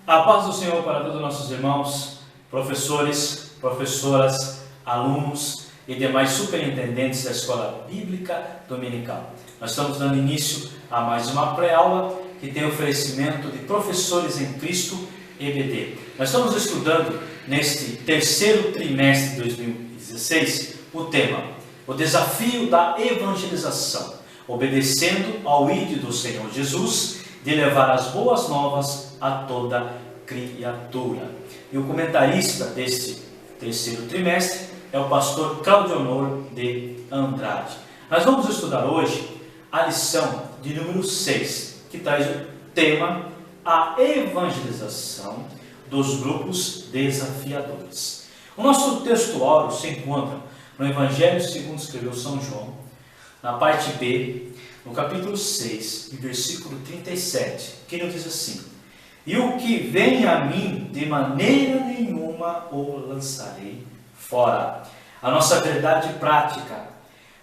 A paz do Senhor para todos os nossos irmãos, professores, professoras, alunos e demais superintendentes da Escola Bíblica Dominical. Nós estamos dando início a mais uma pré-aula que tem oferecimento de Professores em Cristo EBD. Nós estamos estudando neste terceiro trimestre de 2016 o tema, o desafio da evangelização, obedecendo ao ídolo do Senhor Jesus de levar as boas novas a toda criatura. E o comentarista deste terceiro trimestre é o pastor Claudionor de Andrade. Nós vamos estudar hoje a lição de número 6, que traz o tema a evangelização dos grupos desafiadores. O nosso texto áureo se encontra no Evangelho segundo escreveu São João, na parte B, no capítulo 6, versículo 37, que nos diz assim: E o que vem a mim, de maneira nenhuma o lançarei fora. A nossa verdade prática: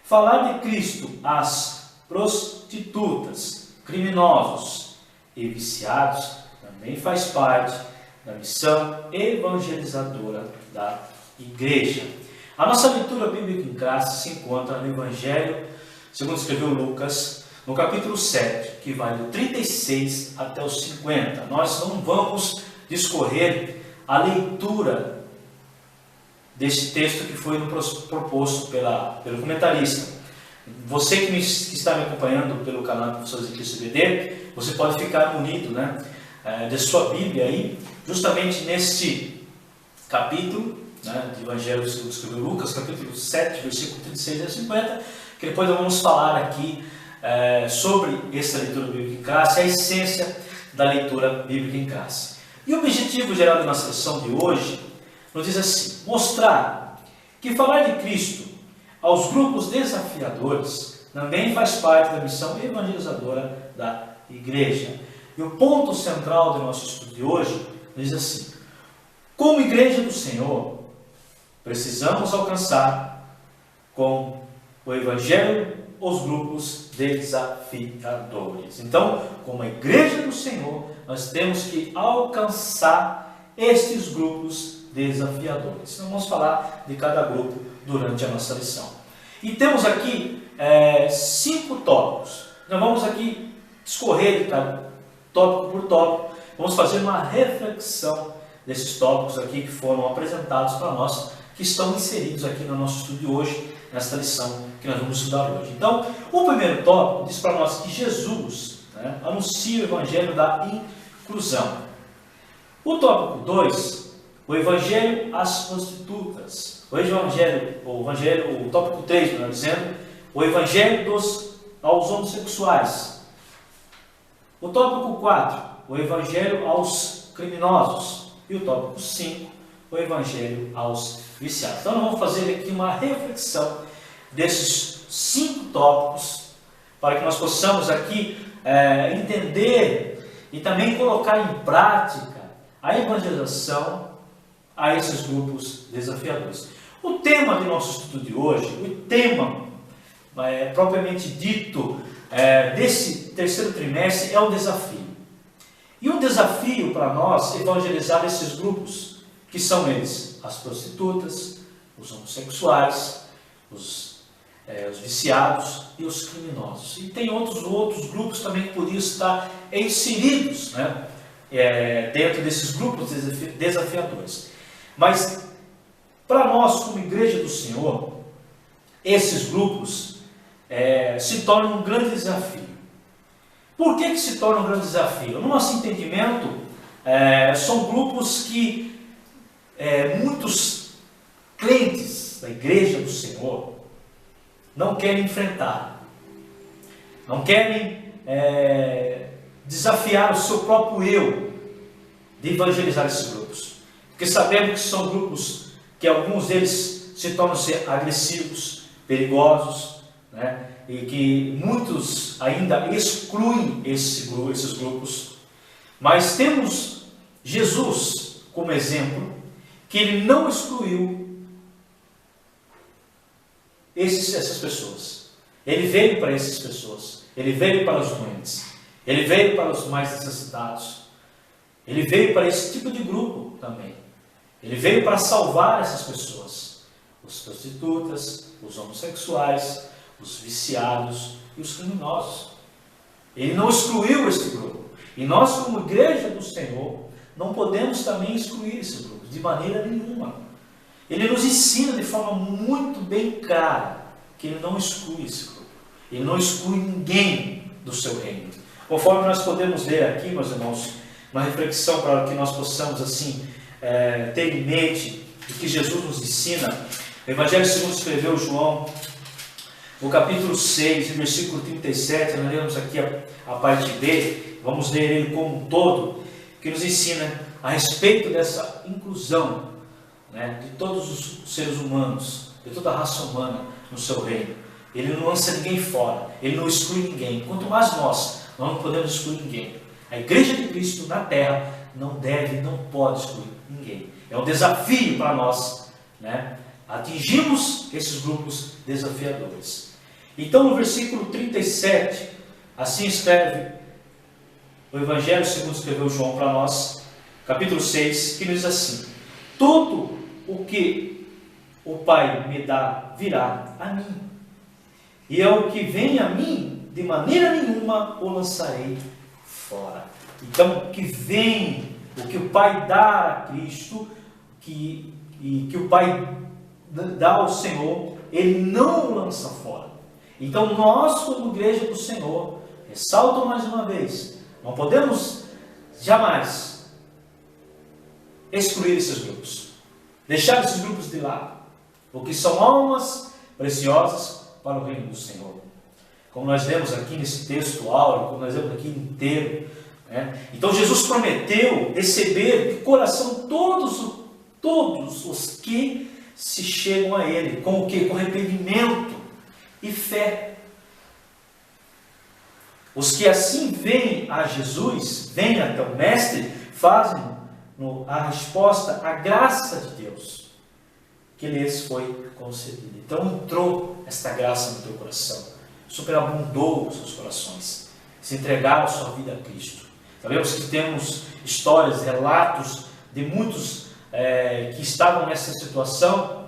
falar de Cristo às prostitutas, criminosos e viciados também faz parte da missão evangelizadora da igreja. A nossa leitura bíblica em classe se encontra no Evangelho segundo escreveu Lucas, no capítulo 7, que vai do 36 até o 50. Nós não vamos discorrer a leitura deste texto que foi proposto pelo comentarista. Você que está me acompanhando pelo canal Professores em Cristo EBD, você pode ficar munido, de sua Bíblia aí, justamente neste capítulo, de Evangelho segundo escreveu Lucas, capítulo 7, versículo 36 a 50, que depois nós vamos falar aqui sobre essa leitura bíblica em classe, a essência da leitura bíblica em classe. E o objetivo geral da nossa lição de hoje nos diz assim: mostrar que falar de Cristo aos grupos desafiadores também faz parte da missão evangelizadora da igreja. E o ponto central do nosso estudo de hoje diz assim: como igreja do Senhor, precisamos alcançar com o Evangelho os grupos desafiadores. Então, como a igreja do Senhor, nós temos que alcançar estes grupos desafiadores. Então, vamos falar de cada grupo durante a nossa lição. E temos aqui 5 tópicos. Nós vamos aqui discorrer de cada tópico por tópico. Vamos fazer uma reflexão desses tópicos aqui que foram apresentados para nós, que estão inseridos aqui no nosso estudo de hoje, nesta lição que nós vamos estudar hoje. Então, o primeiro tópico diz para nós que Jesus anuncia o Evangelho da inclusão. O tópico 2, o Evangelho às prostitutas. O tópico 3, melhor dizendo, o Evangelho aos homossexuais. O tópico 4, o Evangelho aos criminosos. E o tópico 5, o Evangelho aos viciados. Então, nós vamos fazer aqui uma reflexão desses 5 tópicos para que nós possamos aqui entender e também colocar em prática a evangelização a esses grupos desafiadores. O tema do nosso estudo de hoje, o tema propriamente dito desse terceiro trimestre é o desafio. E um desafio para nós evangelizar esses grupos, que são eles: as prostitutas, os homossexuais, os viciados e os criminosos. E tem outros grupos também que podiam estar inseridos dentro desses grupos desafiadores. Mas, para nós, como igreja do Senhor, esses grupos se tornam um grande desafio. Por que se torna um grande desafio? No nosso entendimento, são grupos que muitos crentes da igreja do Senhor não querem enfrentar, não querem desafiar o seu próprio eu de evangelizar esses grupos, porque sabemos que são grupos que alguns deles se tornam agressivos, perigosos, e que muitos ainda excluem esses grupos. Mas temos Jesus como exemplo, que ele não excluiu essas pessoas. Ele veio para essas pessoas, ele veio para os doentes, ele veio para os mais necessitados. Ele veio para esse tipo de grupo também. Ele veio para salvar essas pessoas. Os prostitutas, os homossexuais, os viciados e os criminosos. Ele não excluiu esse grupo. E nós, como igreja do Senhor, não podemos também excluir esse grupo, de maneira nenhuma. Ele nos ensina de forma muito bem clara que ele não exclui esse grupo. Ele não exclui ninguém do seu reino. Conforme nós podemos ler aqui, meus irmãos, uma reflexão para que nós possamos assim ter em mente o que Jesus nos ensina. O Evangelho segundo escreveu João, no capítulo 6, versículo 37, nós lemos aqui a parte B, vamos ler ele como um todo, que nos ensina a respeito dessa inclusão, né, de todos os seres humanos, de toda a raça humana no seu reino. Ele não lança ninguém fora, ele não exclui ninguém. Quanto mais nós não podemos excluir ninguém. A igreja de Cristo na terra não deve, não pode excluir ninguém. É um desafio para nós, né, atingirmos esses grupos desafiadores. Então, no versículo 37, assim escreve o Evangelho segundo escreveu João para nós, capítulo 6, que nos diz assim: tudo o que o Pai me dá virá a mim, e é o que vem a mim, de maneira nenhuma o lançarei fora. Então, o que vem, o que o Pai dá a Cristo, que o Pai dá ao Senhor, Ele não o lança fora. Então, nós, como igreja do Senhor, ressalto mais uma vez, não podemos jamais excluir esses grupos, deixar esses grupos de lado, porque são almas preciosas para o reino do Senhor. Como nós lemos aqui nesse texto áureo, como nós lemos aqui inteiro, né? Então Jesus prometeu receber de coração todos os que se chegam a Ele, com o que? Com arrependimento e fé. Os que assim vêm a Jesus, vêm até o Mestre, fazem a resposta à graça de Deus, que lhes foi concedida. Então entrou esta graça no teu coração, superabundou os seus corações, se entregaram a sua vida a Cristo. Sabemos que temos histórias, relatos de muitos que estavam nessa situação,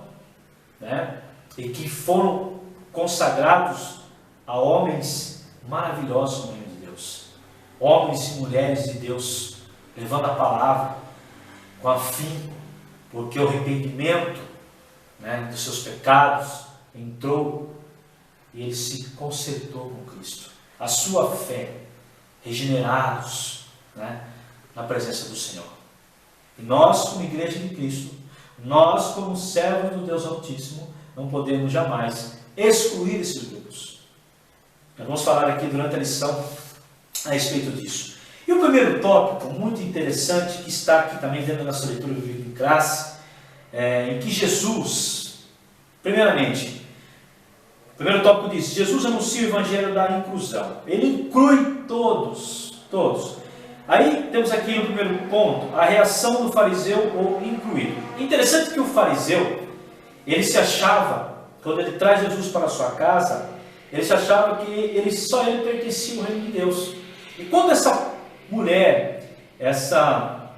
né, e que foram consagrados a homens maravilhosos no reino de Deus, homens e mulheres de Deus, levando a palavra com afinco, porque o arrependimento, né, dos seus pecados entrou e ele se consertou com Cristo. A sua fé, regenerados, né, na presença do Senhor. E nós, como igreja de Cristo, nós, como servos do Deus Altíssimo, não podemos jamais excluir esses grupos. Nós vamos falar aqui durante a lição a respeito disso. E o primeiro tópico, muito interessante, que está aqui também dentro da nossa leitura do livro de classe, em que Jesus, primeiramente, o primeiro tópico diz: Jesus anuncia o evangelho da inclusão. Ele inclui todos. Aí temos aqui no primeiro ponto a reação do fariseu ou incluído. Interessante que o fariseu, ele se achava, quando ele traz Jesus para a sua casa, ele se achava que só ele pertencia ao reino de Deus. E quando essa mulher, essa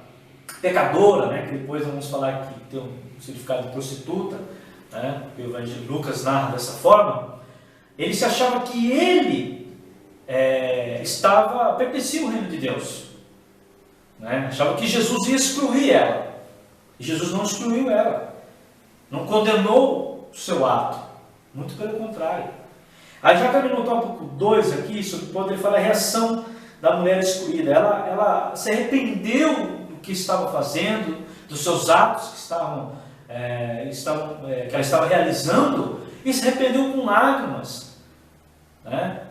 pecadora, né, que depois vamos falar que tem um significado de prostituta, né, que o evangelho Lucas narra dessa forma, ele se achava que ele pertencia ao reino de Deus, né? Achava que Jesus ia excluir ela, e Jesus não excluiu ela, não condenou o seu ato, muito pelo contrário. Aí já cabe no tópico 2 aqui, sobre quando ele fala a reação da mulher excluída. Ela se arrependeu do que estava fazendo, dos seus atos que ela estava realizando, e se arrependeu com lágrimas, né?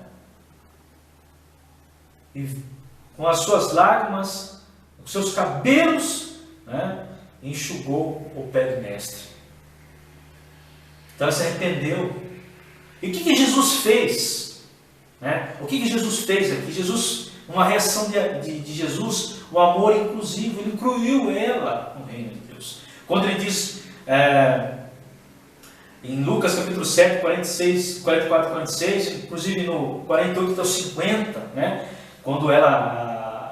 E com as suas lágrimas, os seus cabelos, né, enxugou o pé do mestre. Então ela se arrependeu. E o que Jesus fez? Né? O que Jesus fez aqui? Jesus, uma reação de Jesus, o amor inclusivo, ele incluiu ela no reino de Deus. Quando ele diz em Lucas capítulo 7, 46, 44 e 46, inclusive no 48 até 50, né? Quando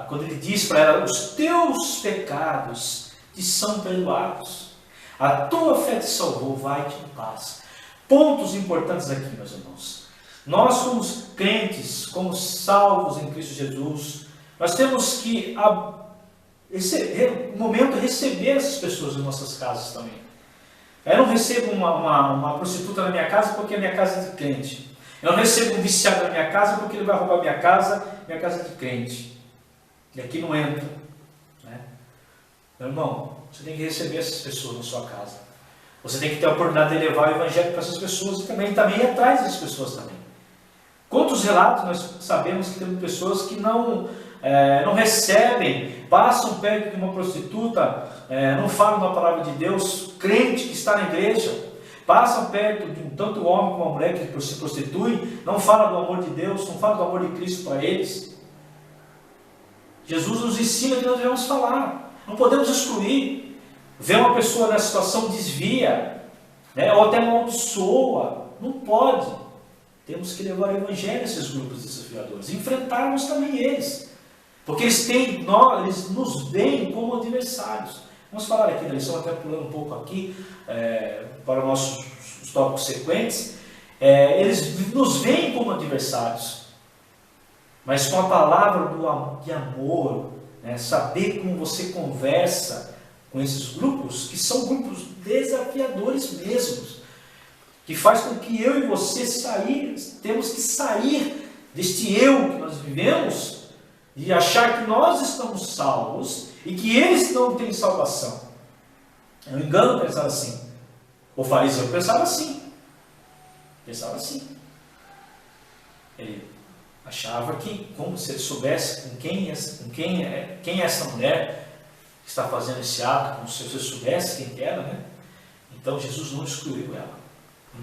quando ele diz para ela: os teus pecados te são perdoados, a tua fé te salvou, vai-te em paz. Pontos importantes aqui, meus irmãos. Nós somos crentes, como salvos em Cristo Jesus, nós temos que, no momento, receber essas pessoas em nossas casas também. Eu não recebo uma prostituta na minha casa porque a minha casa é de crente. Eu não recebo um viciado na minha casa porque ele vai roubar minha casa é de crente. E aqui não entra. Né? Meu irmão, você tem que receber essas pessoas na sua casa. Você tem que ter a oportunidade de levar o evangelho para essas pessoas e também ir atrás dessas pessoas também. Quantos relatos nós sabemos que temos pessoas que não recebem, passam perto de uma prostituta, não falam da palavra de Deus, crente que está na igreja, passam perto de tanto homem como uma mulher que se prostitui, não fala do amor de Deus, não fala do amor de Cristo para eles. Jesus nos ensina que nós devemos falar, não podemos excluir. Ver uma pessoa nessa situação desvia, né, ou até amaldiçoa, não pode. Temos que levar o evangelho a esses grupos desafiadores, enfrentarmos também eles, porque eles nos veem como adversários. Vamos falar aqui da lição, até pulando um pouco aqui, para os nossos tópicos sequentes. Eles nos veem como adversários, mas com a palavra de amor, né, saber como você conversa com esses grupos, que são grupos desafiadores mesmos, que faz com que eu e você temos que sair deste eu que nós vivemos e achar que nós estamos salvos e que eles não têm salvação. É um engano pensar assim. O fariseu pensava assim. Ele achava que, como se ele soubesse quem é essa mulher que está fazendo esse ato, como se você soubesse quem era, né? Então Jesus não excluiu ela.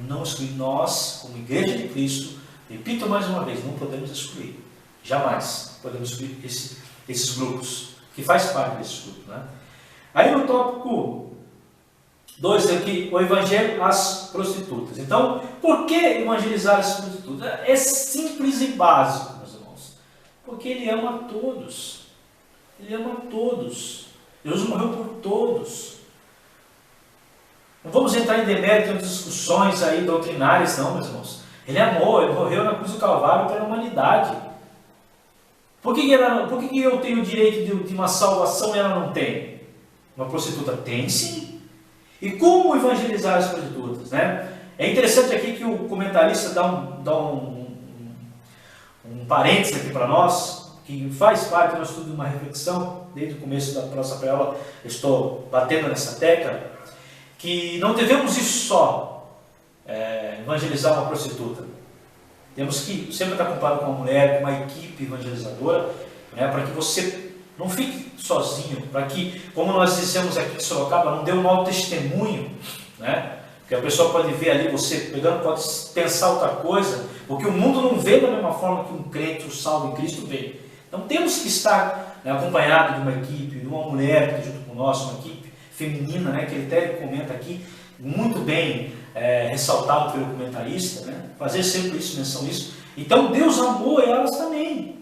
Não excluir. Nós, como igreja de Cristo, repito mais uma vez, não podemos excluir. Jamais podemos excluir esses grupos, que faz parte desse grupo. Né? Aí no tópico 2 aqui, o evangelho às prostitutas. Então, por que evangelizar as prostitutas? É simples e básico, meus irmãos. Porque ele ama a todos. Ele ama a todos. Jesus morreu por todos. Não vamos entrar em demérito, em discussões aí doutrinárias, não, meus irmãos. Ele amou, ele morreu na cruz do Calvário pela humanidade. Por que eu tenho o direito de uma salvação e ela não tem? Uma prostituta tem, sim. E como evangelizar as prostitutas? Né? É interessante aqui que o comentarista dá um parênteses aqui para nós, que faz parte do nosso estudo de uma reflexão, desde o começo da nossa pré-aula, estou batendo nessa tecla, que não devemos ir só evangelizar uma prostituta. Temos que sempre estar ocupado com uma mulher, com uma equipe evangelizadora, né, para que você não fique sozinho, para que, como nós dissemos aqui em Sorocaba, não dê um mau testemunho, né? Porque a pessoa pode ver ali você pegando, pode pensar outra coisa, porque o mundo não vê da mesma forma que um crente, um salvo em Cristo vê. Então temos que estar, né, acompanhado de uma equipe, de uma mulher que está junto conosco, uma equipe feminina, né, que ele até comenta aqui, muito bem ressaltado pelo comentarista, né, fazer sempre isso, menção isso. Então Deus amou elas também.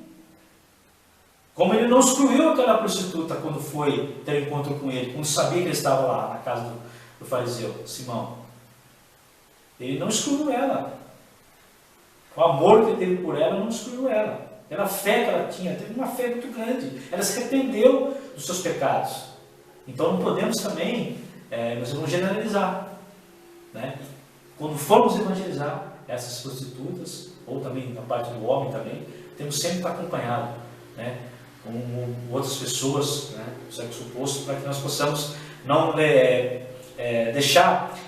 Como ele não excluiu aquela prostituta quando foi ter encontro com ele, quando sabia que ele estava lá na casa do fariseu, Simão. Ele não excluiu ela. O amor que ele teve por ela não excluiu ela. Pela fé que ela tinha, teve uma fé muito grande. Ela se arrependeu dos seus pecados. Então não podemos também, nós vamos generalizar. Né? Quando formos evangelizar essas prostitutas, ou também na parte do homem também, temos sempre que estar acompanhado, né, com outras pessoas, né, do sexo oposto, para que nós possamos não deixar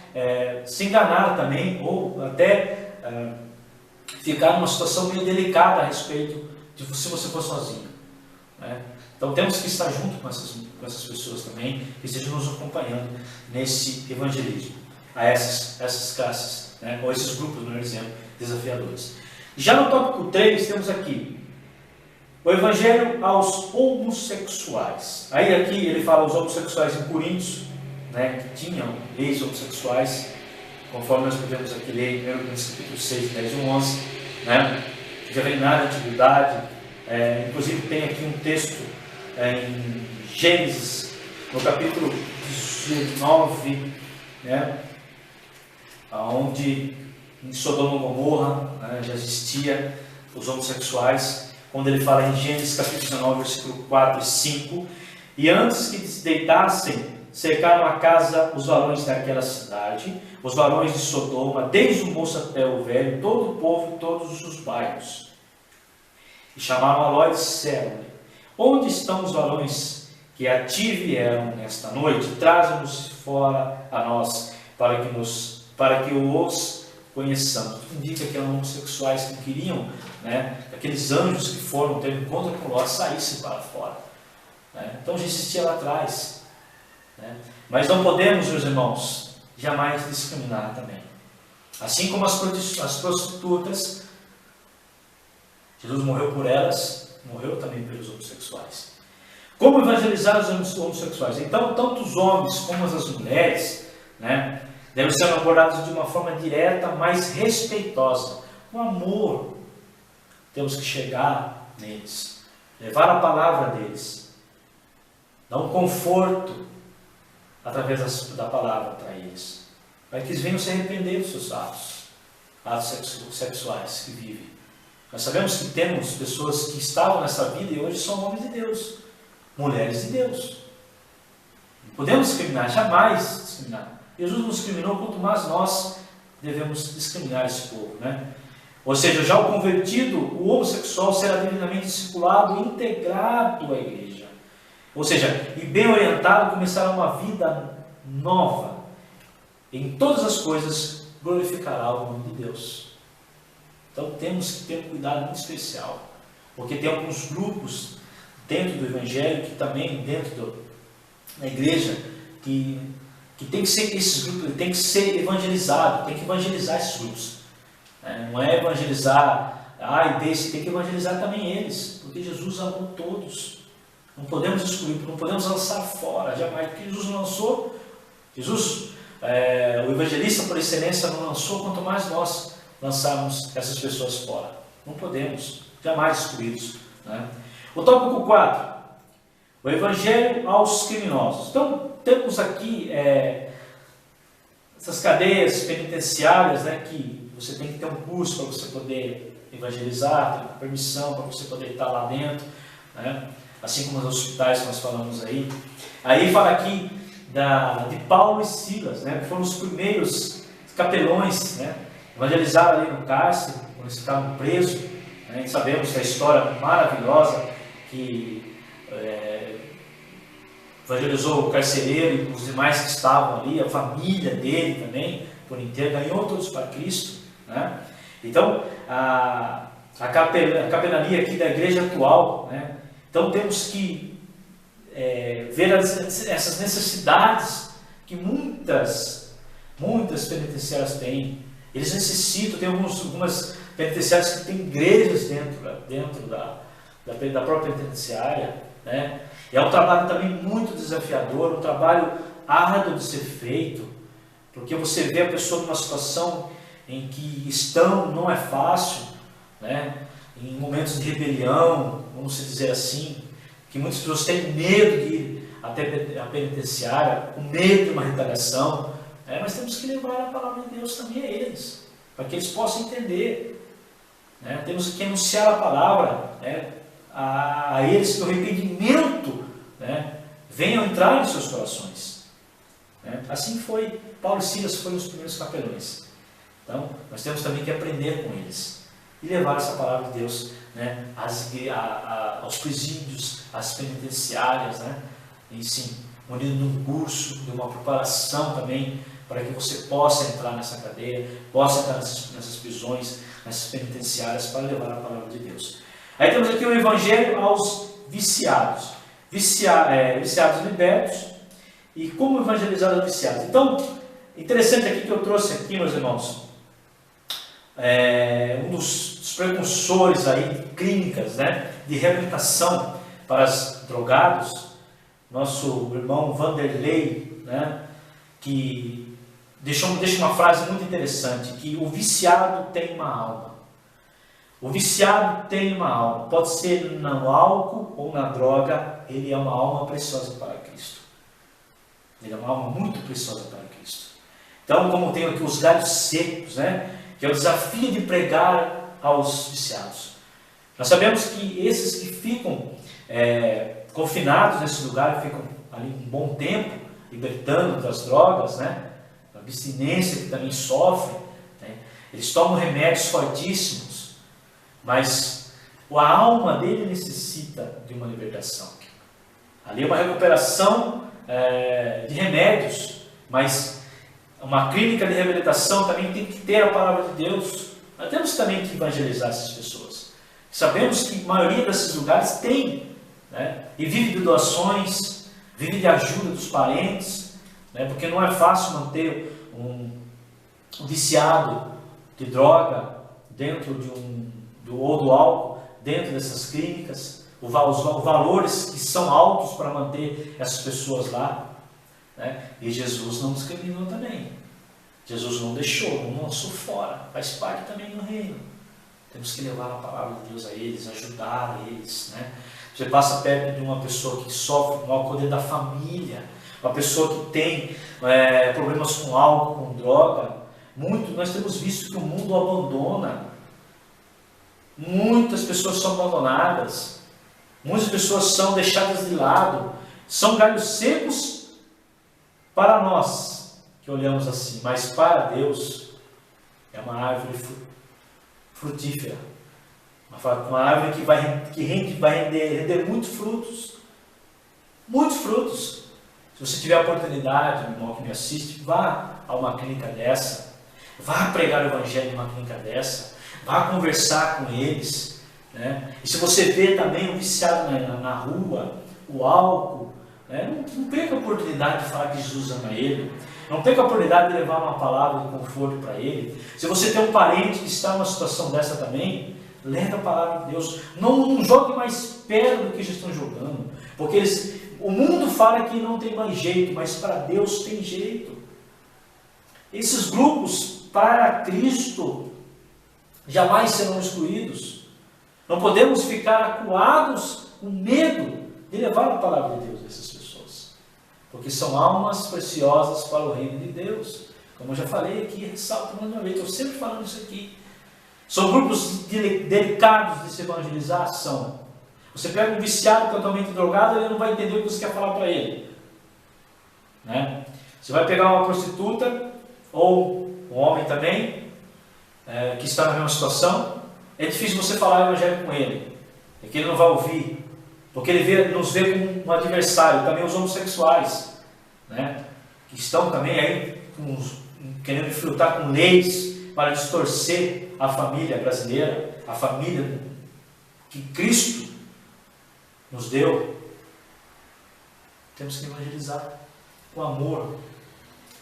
se enganar também, ou até ficar numa situação meio delicada a respeito de se você for sozinho. Né? Então temos que estar junto com essas pessoas também, que estejam nos acompanhando nesse evangelismo, a essas classes, né, ou esses grupos, melhor dizendo, desafiadores. Já no tópico 3 temos aqui o evangelho aos homossexuais. Aí aqui ele fala os homossexuais em Coríntios, né, que tinham leis homossexuais, conforme nós podemos aqui ler em 1 Coríntios capítulo 6, 10 e 11, né, já vem na antiguidade. Inclusive tem aqui um texto em Gênesis, no capítulo 19, né, onde em Sodoma e Gomorra, né, já existia os homossexuais, quando ele fala em Gênesis capítulo 19, versículo 4 e 5, e antes que se deitassem, cercaram a casa os varões daquela cidade, os varões de Sodoma, desde o moço até o velho, todo o povo e todos os bairros. E chamaram a Ló e disseram-lhe: onde estão os varões que a ti vieram nesta noite? Traze-nos fora a nós, para que os conheçamos. Isso indica que eram homossexuais que queriam, né, aqueles anjos que foram ter um encontro com Ló, saíssem para fora. Né? Então já existia lá atrás. Né? Mas não podemos, meus irmãos, jamais discriminar também. Assim como as prostitutas, Jesus morreu por elas, morreu também pelos homossexuais. Como evangelizar os homossexuais? Então, tanto os homens como as mulheres, né, devem ser abordados de uma forma direta, mas respeitosa. Com amor, temos que chegar neles, levar a palavra deles, dar um conforto através da palavra para eles, para que eles venham se arrepender dos seus atos sexuais que vivem. Nós sabemos que temos pessoas que estavam nessa vida e hoje são homens de Deus, mulheres de Deus. Não podemos discriminar, jamais discriminar. Jesus nos discriminou, quanto mais nós devemos discriminar esse povo, né? Ou seja, já o convertido, o homossexual, será devidamente discipulado e integrado à igreja. Ou seja, e bem orientado, começará uma vida nova. Em todas as coisas, glorificará o nome de Deus. Então temos que ter um cuidado muito especial, porque tem alguns grupos dentro do Evangelho, que também dentro da igreja, que tem que ser esses grupos, tem que ser evangelizado, tem que evangelizar esses grupos. Não é evangelizar A e B, você tem que evangelizar também eles, porque Jesus amou todos. Não podemos excluir, não podemos lançar fora, jamais, porque Jesus não lançou. O evangelista por excelência não lançou, quanto mais nós lançarmos essas pessoas fora. Não podemos, jamais excluí-los. Né? O tópico 4, o evangelho aos criminosos. Então, temos aqui essas cadeias penitenciárias, né, que você tem que ter um curso para você poder evangelizar, ter permissão para você poder estar lá dentro, né? Assim como os hospitais que nós falamos aí. Aí fala aqui de Paulo e Silas, né, que foram os primeiros capelões, né, evangelizaram ali no cárcere, quando eles estavam presos. Né, e sabemos da história maravilhosa que evangelizou o carcereiro e os demais que estavam ali, a família dele também, por inteiro, ganhou todos para Cristo. Né? Então, a capelania aqui da igreja atual, né? Então temos que ver essas necessidades que muitas penitenciárias têm. Eles necessitam, tem algumas penitenciárias que têm igrejas dentro da própria penitenciária. Né? E é um trabalho também muito desafiador, um trabalho árduo de ser feito, porque você vê a pessoa numa situação em que não é fácil, né? Em momentos de rebelião, vamos dizer assim, que muitas pessoas têm medo de ir até a penitenciária, com medo de uma retaliação, mas temos que levar a palavra de Deus também a eles, para que eles possam entender. Né? Temos que anunciar a palavra, né, a eles, que o arrependimento, né, venha entrar em seus corações. Né? Assim foi, Paulo e Silas foram os primeiros capelões. Então, nós temos também que aprender com eles e levar essa palavra de Deus, né, aos presídios, às penitenciárias, né, e sim, unido num curso, de uma preparação também, para que você possa entrar nessa cadeia, possa entrar nessas prisões, nessas penitenciárias, para levar a palavra de Deus. Aí temos aqui o evangelho aos viciados, viciados libertos, e como evangelizar os viciados. Então, interessante aqui que eu trouxe aqui, meus irmãos, um dos precursores aí de clínicas, né, de reabilitação para os drogados, nosso irmão Vanderlei, né, que deixa uma frase muito interessante, que o viciado tem uma alma. O viciado tem uma alma, pode ser no álcool ou na droga, ele é uma alma preciosa para Cristo. Ele é uma alma muito preciosa para Cristo. Então, como tem aqui os galhos secos, né, que é o desafio de pregar aos viciados. Nós sabemos que esses que ficam confinados nesse lugar, ficam ali um bom tempo, libertando das drogas, né, a abstinência que também sofrem, né, eles tomam remédios fortíssimos, mas a alma dele necessita de uma libertação. Ali é uma recuperação de remédios, mas uma clínica de reabilitação também tem que ter a palavra de Deus. Nós temos também que evangelizar essas pessoas. Sabemos que a maioria desses lugares tem, né, e vive de doações, vive de ajuda dos parentes, né, porque não é fácil manter um viciado de droga dentro ou do álcool dentro dessas clínicas. Os valores que são altos para manter essas pessoas lá, né? E Jesus não discriminou também. Jesus não deixou, não lançou fora. Faz parte também do reino. Temos que levar a palavra de Deus a eles, ajudar eles, né? Você passa perto de uma pessoa que sofre com álcool dentro da família, uma pessoa que tem problemas com álcool, com droga. Nós temos visto que o mundo abandona. Muitas pessoas são abandonadas. Muitas pessoas são deixadas de lado. São galhos secos para nós, que olhamos assim. Mas para Deus, é uma árvore frutífera. Uma árvore que vai render muitos frutos. Muitos frutos. Se você tiver a oportunidade, meu irmão que me assiste, vá a uma clínica dessa. Vá pregar o evangelho em uma clínica dessa. Vá conversar com eles, né? E se você vê também um viciado na rua, o álcool, né? Não perca a oportunidade de falar que Jesus ama ele. Não perca a oportunidade de levar uma palavra de conforto para ele. Se você tem um parente que está numa situação dessa também, leve a palavra de Deus. Não jogue mais pedra do que já estão jogando. Porque o mundo fala que não tem mais jeito, mas para Deus tem jeito. Esses grupos, para Cristo, jamais serão excluídos. Não podemos ficar acuados com medo de levar a palavra de Deus a essas pessoas. Porque são almas preciosas para o reino de Deus. Como eu já falei aqui, ressalto mais uma vez, estou sempre falando isso aqui. São grupos delicados de se evangelizar, são. Você pega um viciado totalmente drogado, ele não vai entender o que você quer falar para ele. Né? Você vai pegar uma prostituta, ou um homem também, que está na mesma situação, é difícil você falar o evangelho com ele, é que ele não vai ouvir, porque ele nos vê como um adversário. Também os homossexuais, né, que estão também aí querendo infiltrar com leis para distorcer a família brasileira, a família que Cristo nos deu. Temos que evangelizar com amor.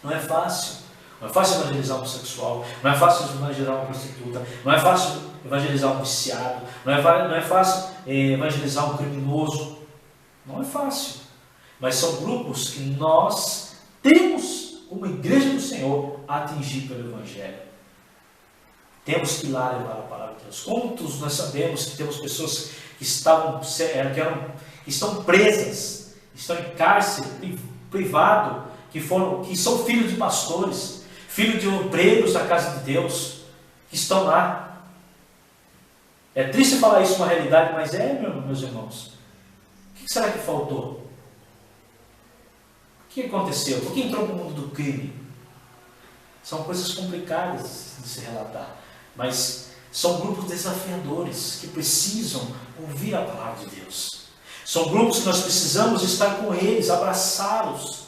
Não é fácil. Não é fácil evangelizar um homossexual, não é fácil evangelizar uma prostituta, não é fácil evangelizar um viciado, não é fácil evangelizar um criminoso. Não é fácil. Mas são grupos que nós temos, como igreja do Senhor, a atingir pelo Evangelho. Temos que ir lá levar a palavra de Deus. Quantos nós sabemos que temos pessoas que estão presas, estão em cárcere privado, que são filhos de pastores, filhos de obreiros da casa de Deus, que estão lá. É triste falar isso uma realidade, mas meus irmãos. O que será que faltou? O que aconteceu? Por que entrou no mundo do crime? São coisas complicadas de se relatar, mas são grupos desafiadores que precisam ouvir a palavra de Deus. São grupos que nós precisamos estar com eles, abraçá-los,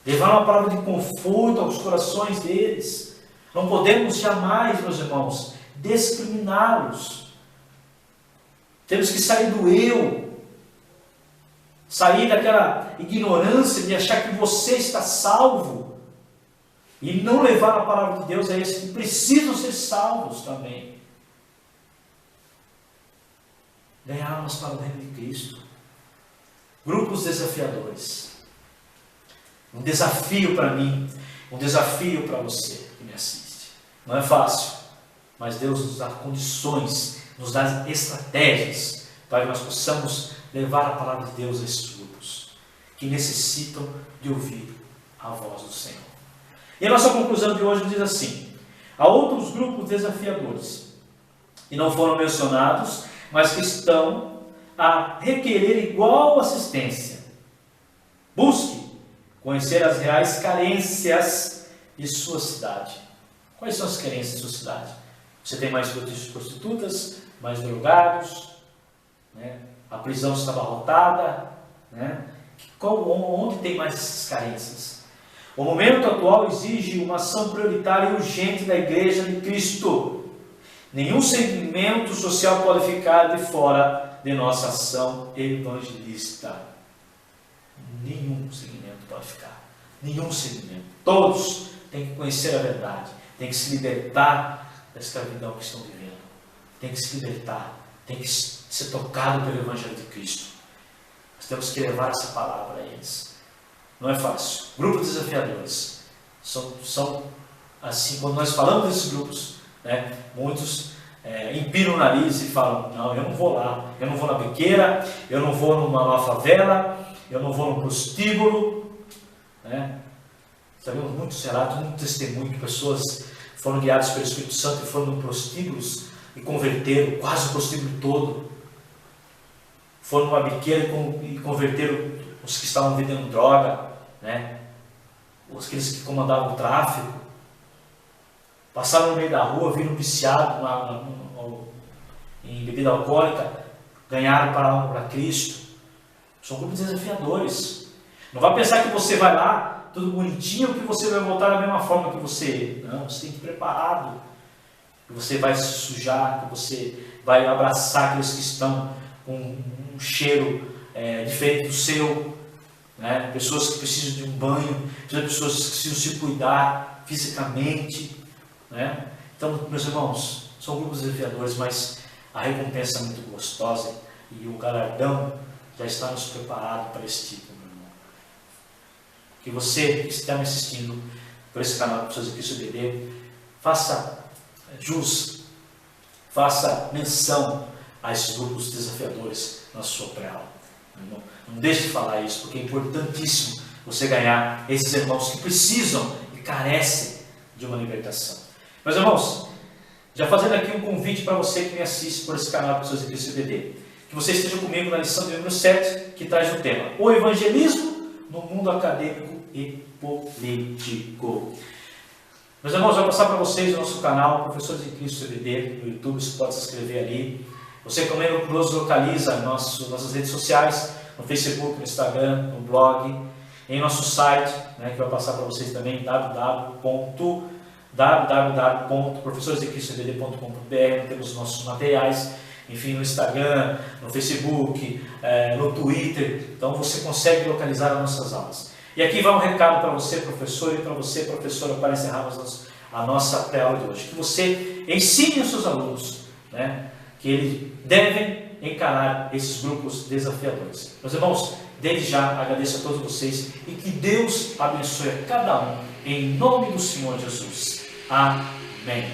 levar uma palavra de conforto aos corações deles. Não podemos jamais, meus irmãos, discriminá-los. Temos que sair do eu, sair daquela ignorância de achar que você está salvo e não levar a palavra de Deus a esses que precisam ser salvos também. Ganhar almas para o reino de Cristo. Grupos desafiadores. Um desafio para mim, um desafio para você que me assiste. Não é fácil, mas Deus nos dá condições, nos dá estratégias para que nós possamos levar a palavra de Deus a esses grupos que necessitam de ouvir a voz do Senhor. E a nossa conclusão de hoje diz assim: há outros grupos desafiadores e não foram mencionados, mas que estão a requerer igual assistência. Busque conhecer as reais carências de sua cidade. Quais são as carências de sua cidade? Você tem mais prostitutas, mais drogados, né? A prisão está abarrotada, né? Onde tem mais essas carências? O momento atual exige uma ação prioritária e urgente da Igreja de Cristo. Nenhum segmento social pode ficar de fora de nossa ação evangelista. Nenhum segmento pode ficar. Nenhum segmento. Todos têm que conhecer a verdade. Têm que se libertar da escravidão que estão vivendo. Têm que se libertar. Têm que ser tocados pelo Evangelho de Cristo. Nós temos que levar essa palavra a eles. Não é fácil. Grupos desafiadores são assim, quando nós falamos desses grupos, né, muitos empinam o nariz e falam: não, eu não vou lá, eu não vou na biqueira, eu não vou numa favela, eu não vou no prostíbulo, né? Sabemos muitos relatos, muito testemunho que pessoas foram guiadas pelo Espírito Santo e foram no prostíbulos e converteram quase o prostíbulo todo. Foram numa biqueira e converteram os que estavam vendendo droga, né? Aqueles que comandavam o tráfico. Passaram no meio da rua, viram viciado em bebida alcoólica, ganharam para Cristo. São grupos desafiadores. Não vai pensar que você vai lá, tudo bonitinho, que você vai voltar da mesma forma que você. Não, você tem que ir preparado. Que você vai se sujar, que você vai abraçar aqueles que estão com um cheiro diferente do seu. Né? Pessoas que precisam de um banho, pessoas que precisam se cuidar fisicamente. Né? Então, meus irmãos, são grupos desafiadores, mas a recompensa é muito gostosa e o galardão já está nos preparado para esse tipo, meu irmão. Que você que está me assistindo por esse canal Pessoas de Cristo BD, faça jus, faça menção a esses grupos desafiadores na sua pré-aula. Não deixe de falar isso, porque é importantíssimo você ganhar esses irmãos que precisam e carecem de uma libertação. Meus irmãos, já fazendo aqui um convite para você que me assiste por esse canal Pessoas de Cristo BD, que você esteja comigo na lição de número 7, que traz o tema: o evangelismo no mundo acadêmico e político. Meus irmãos, vou passar para vocês o nosso canal Professores de Cristo BD no YouTube, você pode se inscrever ali. Você também nos localiza em nossas redes sociais, no Facebook, no Instagram, no blog, em nosso site, né, que vai passar para vocês também, www.professoresdecristobd.com.br. Temos nossos materiais, enfim, no Instagram, no Facebook, no Twitter. Então você consegue localizar as nossas aulas. E aqui vai um recado para você, professor, e para você, professora, para encerrarmos a nossa pré-aula de hoje. Que você ensine os seus alunos, né, que eles devem encarar esses grupos desafiadores. Meus irmãos, desde já agradeço a todos vocês e que Deus abençoe a cada um, em nome do Senhor Jesus. Amém.